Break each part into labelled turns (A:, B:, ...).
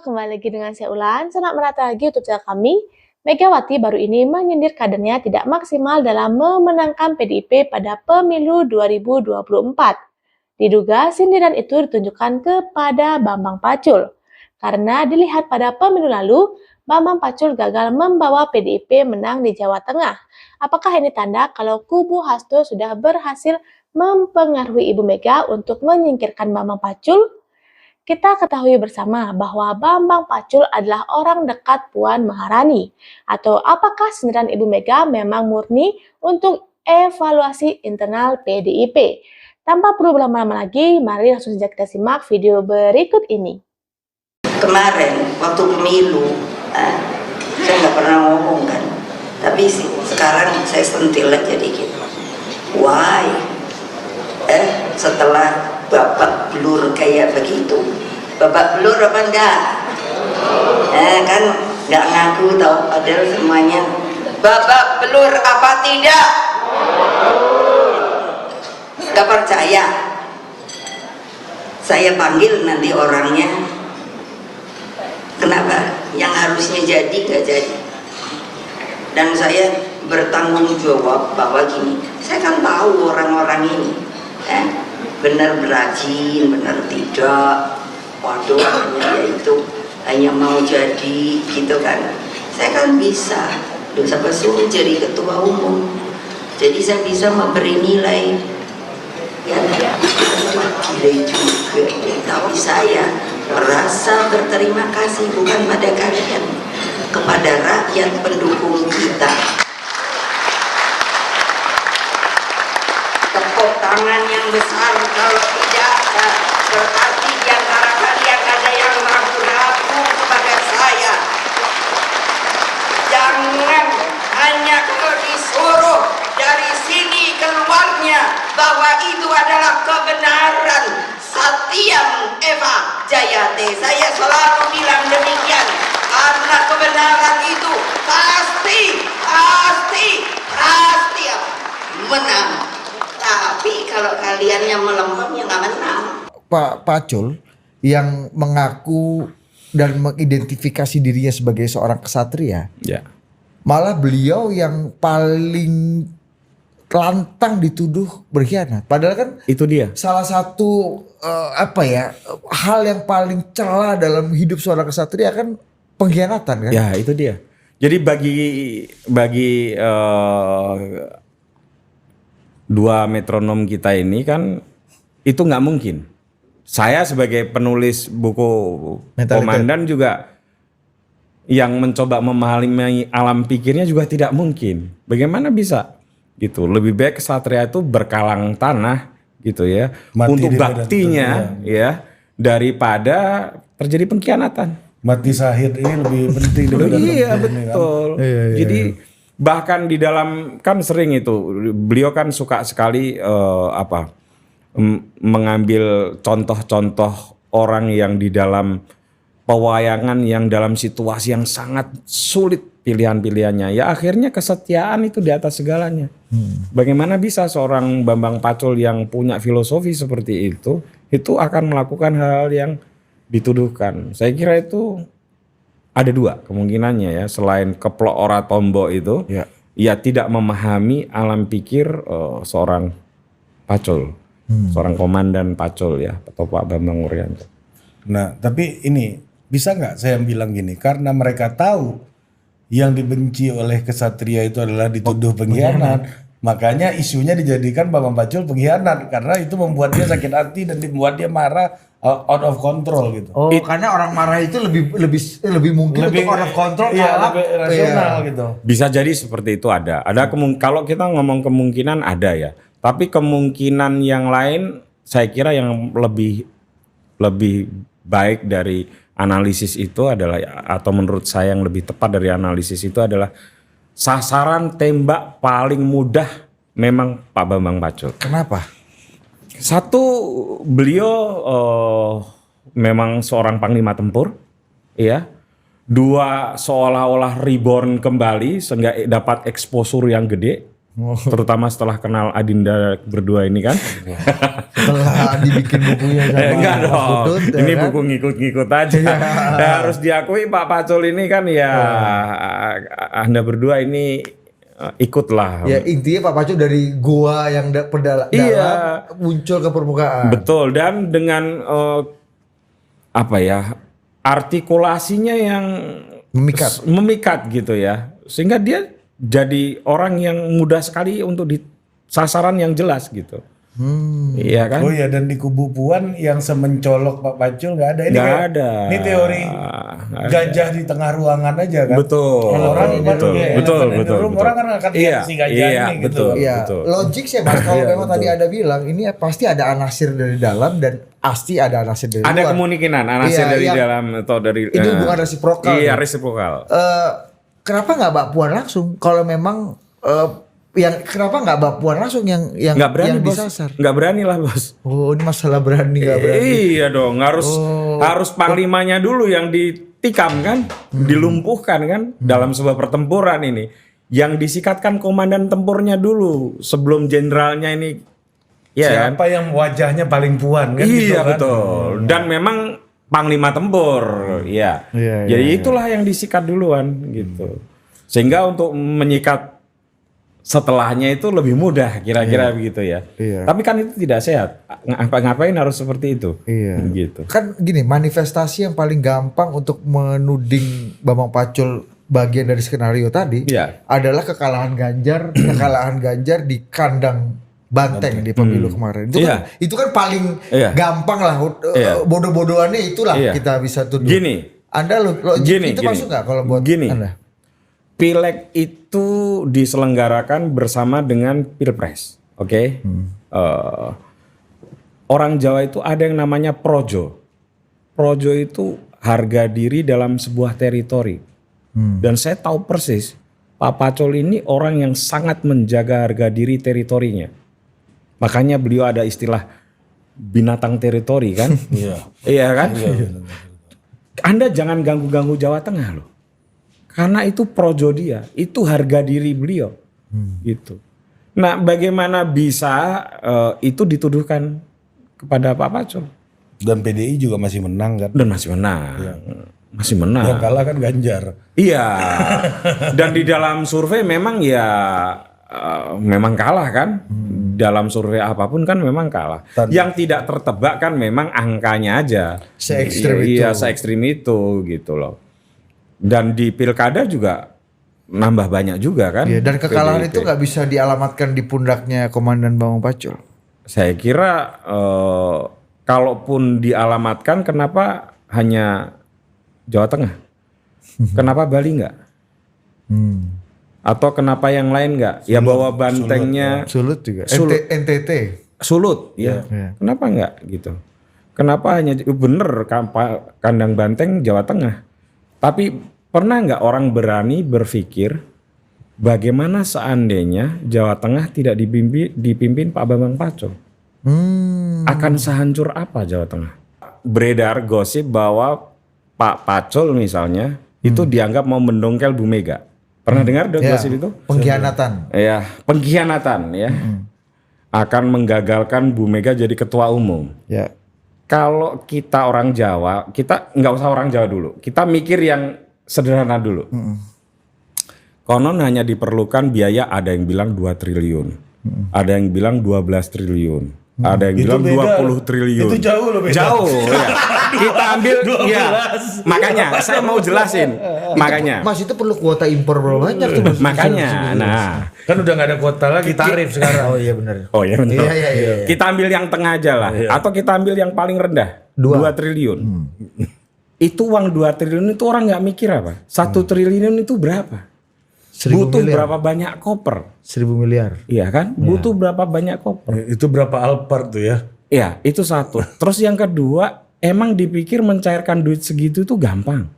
A: kembali lagi dengan saya Ulan. Senang merata lagi YouTube channel kami. Megawati baru ini menyindir kadernya tidak maksimal dalam memenangkan PDIP pada pemilu 2024. Diduga sindiran itu ditunjukkan kepada Bambang Pacul. Karena dilihat pada pemilu lalu, Bambang Pacul gagal membawa PDIP menang di Jawa Tengah. Apakah ini tanda kalau kubu Hasto sudah berhasil mempengaruhi Ibu Mega untuk menyingkirkan Bambang Pacul? Kita ketahui bersama bahwa Bambang Pacul adalah orang dekat Puan Maharani. Atau apakah sindiran Ibu Mega memang murni untuk evaluasi internal PDIP? Tanpa perlu berlama-lama lagi, mari langsung saja kita simak video berikut ini.
B: Kemarin waktu pemilu, saya nggak pernah ngomong kan, tapi sekarang saya sentil aja dikit. Why? Setelah bapak blur kayak begitu, bapak blur apa enggak? Kan nggak ngaku tahu, padahal semuanya bapak blur apa tidak? Nggak percaya? Saya panggil nanti orangnya. Kenapa? Yang harusnya jadi nggak jadi. Dan saya bertanggung jawab bahwa gini, saya kan tahu orang-orang ini benar berajin, benar tidak. Waduh, dia itu hanya mau jadi gitu kan. Saya kan bisa, siapa suruh jadi ketua umum. Jadi saya bisa memberi nilai. Ya, gila juga. Tapi saya merasa berterima kasih bukan pada kalian, kepada rakyat pendukung kita. Tepuk tangan yang besar kalau tidak berarti di antara kalian ada yang ragu-ragu kepada saya. Jangan hanya kalau disuruh dari sini keluarnya bahwa itu adalah kebenaran. Satyam Eva Jayate, saya selalu bilang demikian karena kebenaran itu pasti menang. Tapi kalau kalian yang melempem ya nggak menang.
C: Pak Pacul yang mengaku dan mengidentifikasi dirinya sebagai seorang kesatria, malah beliau yang paling lantang dituduh berkhianat. Padahal kan
D: itu dia
C: salah satu hal yang paling celah dalam hidup seorang kesatria kan pengkhianatan kan.
D: Ya itu dia. Jadi bagi dua metronom kita ini kan itu nggak mungkin. Saya sebagai penulis buku Komandan juga yang mencoba memahami alam pikirnya juga tidak mungkin. Bagaimana bisa? Gitu. Lebih baik kesatria itu berkalang tanah gitu ya. Mati untuk baktinya ya daripada terjadi pengkhianatan.
E: Mati syahid ini lebih penting daripada
D: iya betul. Kan? Iya. Jadi bahkan di dalam kan sering itu beliau kan suka sekali mengambil contoh-contoh orang yang di dalam pewayangan yang dalam situasi yang sangat sulit pilihan-pilihannya. Ya akhirnya kesetiaan itu di atas segalanya. Bagaimana bisa seorang Bambang Pacul yang punya filosofi seperti itu akan melakukan hal-hal yang dituduhkan. Saya kira itu ada dua kemungkinannya ya. Selain keplok ora tombo itu, ya tidak memahami alam pikir seorang Pacul. Seorang komandan Pacul ya, atau Pak Bambang Wuryanto.
E: Nah, tapi ini bisa nggak saya bilang gini, karena mereka tahu yang dibenci oleh kesatria itu adalah dituduh pengkhianat, makanya isunya dijadikan Bambang Pacul pengkhianat karena itu membuat dia sakit hati dan membuat dia marah, out of control gitu.
C: Oh, karena orang marah itu lebih mungkin untuk out of control,
E: lebih rasional gitu.
D: Bisa jadi seperti itu ada. Kalau kita ngomong kemungkinan ada ya. Tapi kemungkinan yang lain saya kira yang lebih baik dari analisis itu adalah, atau menurut saya yang lebih tepat dari analisis itu adalah sasaran tembak paling mudah memang Pak Bambang Pacul.
C: Kenapa?
D: Satu, beliau memang seorang panglima tempur, ya. Dua, seolah-olah reborn kembali sehingga dapat exposure yang gede. Terutama setelah kenal Adinda berdua ini kan.
C: Setelah dibikin bukunya sama
D: Enggak
C: Mas
D: dong,
C: Putut, ya
D: ini
C: kan?
D: buku ngikut-ngikut aja. Ya, harus diakui Pak Pacul ini kan ya, Anda berdua ini ikutlah.
C: Ya intinya Pak Pacul dari gua yang dalam
D: Iya.
C: muncul ke permukaan.
D: Betul, dan dengan apa ya, artikulasinya yang memikat gitu ya, sehingga dia jadi orang yang mudah sekali untuk di sasaran yang jelas gitu. Iya kan?
E: Oh ya, dan di kubu Puan yang semencolok Pak Pacul nggak ada. Ini
D: Nggak
E: kayak-
D: ada.
E: Ini teori
D: Nggak
E: gajah di tengah ruangan aja kan.
D: Betul.
E: Kalau orang
D: betul,
E: kan kayak
D: betul,
E: elephant in the
D: betul,
E: room,
D: betul.
E: orang kan akan lihat si gajah
D: iya,
E: ini gitu.
D: betul,
C: Iya,
D: betul.
C: logik sih Mas. Kalau
E: Iya,
C: memang tadi Anda bilang ini pasti ada anasir dari dalam dan pasti ada anasir dari
D: Ada
C: luar.
D: kemungkinan anasir
C: Iya,
D: dari
C: yang-
D: dalam atau dari
C: Ini hubungan resiprokal.
D: Iya,
C: nih.
D: resiprokal.
C: Kenapa nggak Mbak Puan langsung? Kalau memang kenapa nggak Mbak Puan langsung yang
D: Nggak berani
C: yang
D: bos,
C: disasar?
D: nggak berani lah bos.
C: Oh, ini masalah berani nggak berani.
D: Iya dong, harus panglimanya dulu yang ditikam kan, dilumpuhkan kan dalam sebuah pertempuran ini. Yang disikatkan komandan tempurnya dulu sebelum jenderalnya ini. Ya kan?
E: Siapa yang wajahnya paling Puan kan? gitu
D: Iya
E: kan?
D: betul. Dan memang panglima tempur, ya.
C: Iya,
D: Jadi itulah yang disikat duluan gitu. Sehingga untuk menyikat setelahnya itu lebih mudah kira-kira begitu ya.
C: Iya.
D: Tapi kan itu tidak sehat. Ngapain harus seperti itu?
C: Iya.
D: Gitu.
C: Kan gini, manifestasi yang paling gampang untuk menuding Bambang Pacul bagian dari skenario tadi
D: Iya.
C: adalah kekalahan Ganjar di kandang Banteng di pemilu kemarin. Itu kan paling
D: Iya.
C: gampang lah.
D: Iya.
C: Bodoh-bodohannya itulah
D: Iya.
C: kita bisa tuduh.
D: Gini.
C: Anda itu masuk nggak kalau buat
D: Gini.
C: Anda?
D: Pileg itu diselenggarakan bersama dengan Pilpres, oke? Orang Jawa itu ada yang namanya projo. Projo itu harga diri dalam sebuah teritori. Dan saya tahu persis, Pak Pacul ini orang yang sangat menjaga harga diri teritorinya. Makanya beliau ada istilah binatang teritori kan?
E: Iya.
D: Iya kan? Anda jangan ganggu-ganggu Jawa Tengah loh. Karena itu projo dia, itu harga diri beliau, gitu. Nah, bagaimana bisa itu dituduhkan kepada Pak Pacul?
E: Dan PDI juga masih menang kan?
D: Dan masih menang, masih menang.
E: Yang kalah kan Ganjar.
D: Iya. Dan di dalam survei memang ya memang kalah kan. Dalam survei apapun kan memang kalah. Yang tidak tertebak kan memang angkanya aja.
C: Se-ekstrim itu.
D: Iya, se-ekstrim itu gitu loh. Dan di pilkada juga nambah banyak juga kan.
C: Iya, dan kekalahan
D: PDIP.
C: itu nggak bisa dialamatkan di pundaknya Komandan Bambang Pacul.
D: Saya kira kalaupun dialamatkan, kenapa hanya Jawa Tengah? Kenapa Bali enggak? Atau kenapa yang lain enggak? Ya bahwa bantengnya
C: Sulut juga.
D: Sulut.
C: NTT.
D: Sulut, ya.
C: Iya.
D: Kenapa enggak gitu? Kenapa hanya bener kandang banteng Jawa Tengah? Tapi pernah nggak orang berani berpikir bagaimana seandainya Jawa Tengah tidak dipimpin Pak Bambang Pacul? Akan sehancur apa Jawa Tengah? Beredar gosip bahwa Pak Pacul misalnya itu dianggap mau mendongkel Bu Mega. Pernah dengar gosip itu?
C: Pengkhianatan.
D: Ya, pengkhianatan ya. Akan menggagalkan Bu Mega jadi ketua umum.
C: Ya.
D: Kalau kita orang Jawa, kita nggak usah orang Jawa dulu. Kita mikir yang sederhana dulu. Konon hanya diperlukan biaya, ada yang bilang 2 triliun. Ada yang bilang 12 triliun. Ada yang
E: Itu
D: bilang
E: beda.
D: 20 triliun.
E: Itu jauh loh beda.
D: Jauh ya. Kita ambil ya. Makanya saya mau jelasin. Makanya.
C: Mas itu perlu kuota impor berapa banyak tuh Mas?
D: Makanya. Nah.
E: Kan udah nggak ada kuota lagi, tarif sekarang.
C: Oh iya benar.
D: Oh iya benar.
C: Iya.
D: Kita ambil yang tengah aja lah. Atau kita ambil yang paling rendah. 2 triliun. Itu uang 2 triliun itu orang nggak mikir apa. 1 triliun itu berapa?
C: 1000
D: Butuh
C: miliar.
D: berapa banyak koper?
C: 1000 miliar.
D: Iya kan? Butuh berapa banyak koper?
E: Itu berapa Alphard tuh ya?
D: Iya, itu satu. Terus yang kedua, emang dipikir mencairkan duit segitu itu gampang.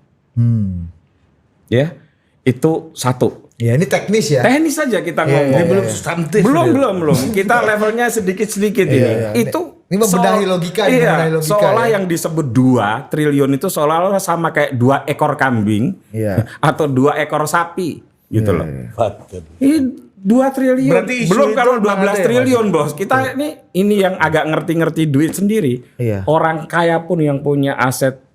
D: Ya, itu satu.
C: Ya ini teknis ya.
D: Teknis saja kita ngomong.
E: Ini belum substantif.
D: Belum. Kita levelnya sedikit-sedikit ini. Itu
C: Ini membenahi logika, ini
D: Iya,
C: membenahi logika,
D: seolah
C: ya.
D: yang disebut 2 triliun itu seolah-olah sama kayak 2 ekor kambing
C: Iya.
D: atau 2 ekor sapi gitu loh.
E: Betul.
D: Ini 2 triliun.
E: Berarti isu
D: Belum
E: itu
D: kalau
E: memang
D: 12
E: ada ya,
D: triliun bos. Kita ini yang agak ngerti-ngerti duit sendiri.
C: Iya.
D: Orang kaya pun yang punya aset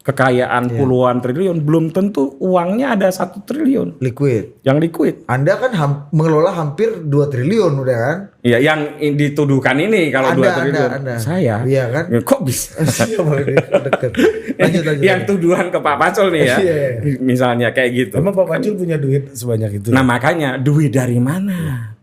D: kekayaan puluhan triliun belum tentu uangnya ada 1 triliun
C: Liquid.
D: yang liquid.
C: Anda kan mengelola hampir 2 triliun udah kan?
D: Ya yang dituduhkan ini kalau 2 triliun.
C: Anda.
D: Saya.
C: Iya kan?
D: Ya, kok bisa?
C: Siapa ini? Deket. Lanjut.
D: Yang tuduhan ke Pak Pacul nih ya.
C: Iya.
D: Misalnya kayak gitu.
E: Emang Pak Pacul punya duit sebanyak itu?
D: Nah makanya duit dari mana?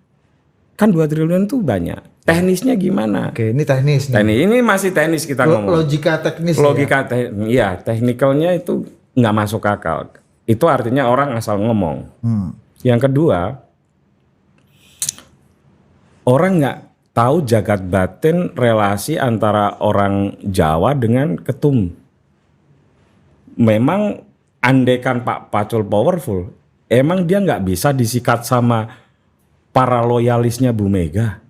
D: Kan 2 triliun tuh banyak. Teknisnya gimana?
C: Oke, ini teknis nih.
D: Teknis ini masih teknis kita ngomong.
C: Logika teknis.
D: Logika ya teknikalnya itu nggak masuk akal. Itu artinya orang asal ngomong. Yang kedua, orang nggak tahu jagat batin relasi antara orang Jawa dengan ketum. Memang andekan Pak Pacul powerful, emang dia nggak bisa disikat sama para loyalisnya Bu Mega.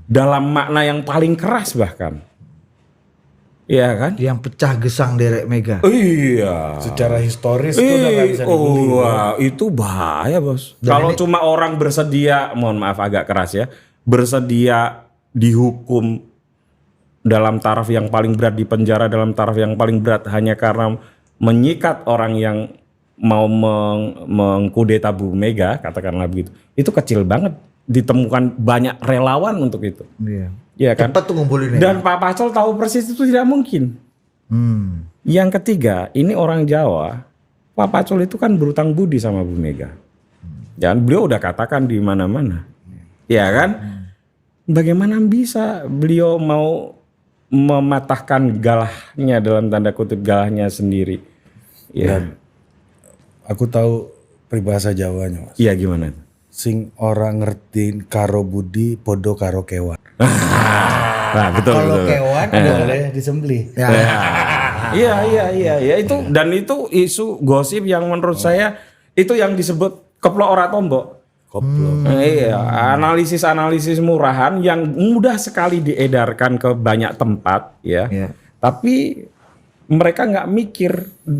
D: Dalam makna yang paling keras bahkan. Iya kan?
C: Yang pecah gesang derek Mega.
D: Iya.
E: Secara historis itu udah nggak bisa dibeli.
D: Wah, itu bahaya bos. Kalau cuma orang bersedia, mohon maaf agak keras ya, bersedia dihukum dalam taraf yang paling berat, di penjara dalam taraf yang paling berat hanya karena menyikat orang yang mau mengkudeta Bu Mega, katakanlah begitu. Itu kecil banget. Ditemukan banyak relawan untuk itu.
C: Iya.
D: Iya kan?
C: Cepat tuh ngumpulin ya.
D: Dan Pak Pacul tahu persis itu tidak mungkin. Yang ketiga, ini orang Jawa, Pak Pacul itu kan berutang budi sama Bu Mega. Dan beliau udah katakan di mana-mana. Ya kan? Bagaimana bisa beliau mau mematahkan galahnya dalam tanda kutip galahnya sendiri? Ya.
E: Dan aku tahu peribahasa Jawanya, Mas.
D: Iya gimana?
E: Sing orang ngertiin karo budi podo karo kewan.
D: Nah, betul
C: Kalau
D: betul.
C: kewan
E: Boleh disembelih.
C: ya.
D: Iya itu dan itu isu gosip yang menurut saya itu yang disebut keplok ora tombok.
E: Koplo.
D: Iya, analisis murahan yang mudah sekali diedarkan ke banyak tempat ya.
C: Iya.
D: Tapi mereka nggak mikir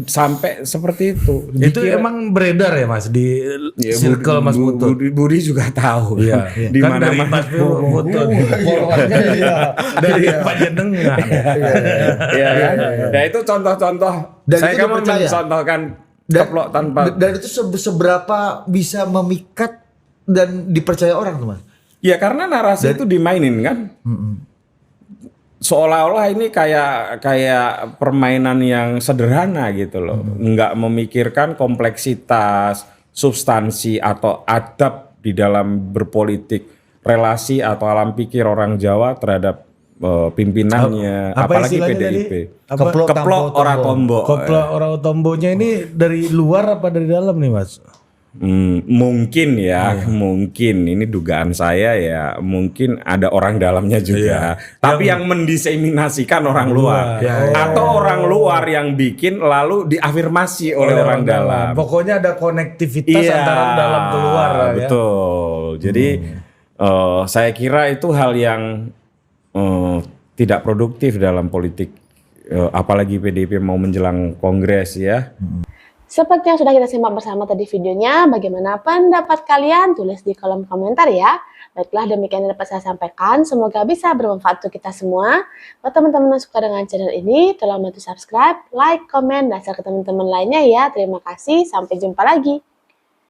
D: sampai seperti itu.
E: Itu
D: Dikira-
E: emang beredar ya Mas di
D: Ya,
E: circle Mas Putut.
D: Budi juga tahu.
E: Iya.
D: Di
E: Kan dari
D: mana-mana.
E: Mas Putut. Dari Pak Jenengan.
D: Iya kan? Ya itu contoh-contoh.
C: Dan
D: Saya
C: itu
D: kan
C: dipercaya?
D: mencontohkan
C: Dan-
D: keplok tanpa.
C: Dan itu seberapa bisa memikat dan dipercaya orang tuh Mas?
D: Ya karena narasi itu dimainin kan. Seolah-olah ini kayak permainan yang sederhana gitu loh. Nggak memikirkan kompleksitas, substansi atau adab di dalam berpolitik, relasi atau alam pikir orang Jawa terhadap pimpinannya,
E: Apa
D: apalagi
E: istilahnya
D: PDIP.
E: tadi? Apa?
D: Keplok ora tombo.
E: Koplo orang tombonya ini dari luar apa dari dalam nih Mas?
D: Mungkin ya, mungkin ini dugaan saya ya, mungkin ada orang dalamnya juga. Tapi yang mendiseminasikan orang luar, atau orang luar yang bikin lalu diafirmasi oleh orang dalam.
E: Pokoknya ada konektivitas antara dalam keluar lah ya.
D: Betul. Jadi saya kira itu hal yang tidak produktif dalam politik, apalagi PDIP mau menjelang kongres ya.
A: Seperti yang sudah kita simak bersama tadi videonya, bagaimana pendapat kalian? Tulis di kolom komentar ya. Baiklah, demikian yang dapat saya sampaikan. Semoga bisa bermanfaat untuk kita semua. Buat teman-teman yang suka dengan channel ini, tolong bantu subscribe, like, komen, dan share ke teman-teman lainnya ya. Terima kasih, sampai jumpa lagi.